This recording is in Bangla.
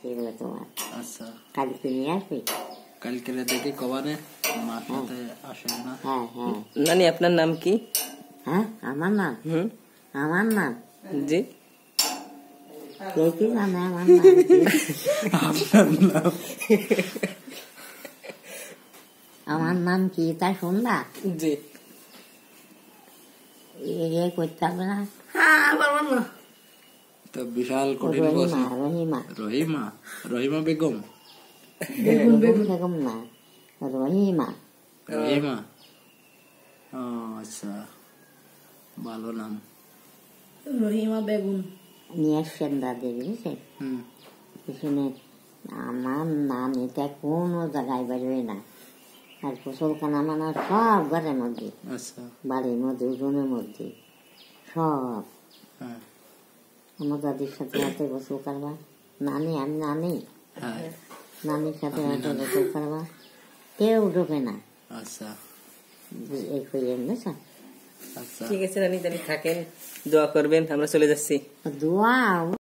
এগুলো তোমার আচ্ছা কালকে নিয়ে আসবি। কালকে দেখি কবানে মার সাথে আসে না। হ্যাঁ হ্যাঁ নানি আপনার নাম কি? হ্যাঁ আমার নাম আমার নাম জি কে কি জানে আমার নাম কি? আপনার নাম আমার নাম কি তা শুনলা? জি ইয়ে করতে হবে না। তো বিশাল কঠিন রহিমা প্রশ্ন। রহিমা রহিমা রহিমা বেগম বেগম না রহিমা। রহিমা ও আচ্ছা ভালো নাম। রহিমা বেগম নিয়ে আসছেন দাদি বুঝেছে পিছনে আমার নাম এটা কোনো জায়গায় বেরোয় না। আর ফসলখানা মানা সব ঘরের মধ্যে আচ্ছা বাড়ির মধ্যে উঠোনের মধ্যে সব হ্যাঁ আমার দাদির সাথে হাতে গোসল করবা। নানি আমি নানি হ্যাঁ নানির সাথে হাতে গোসল করবা কেউ ঢোকে না। আচ্ছা এই কইয়েন বুঝছো আচ্ছা ঠিক আছে নানি, তাহলে থাকেন, দোয়া করবেন, আমরা চলে যাচ্ছি। দোয়া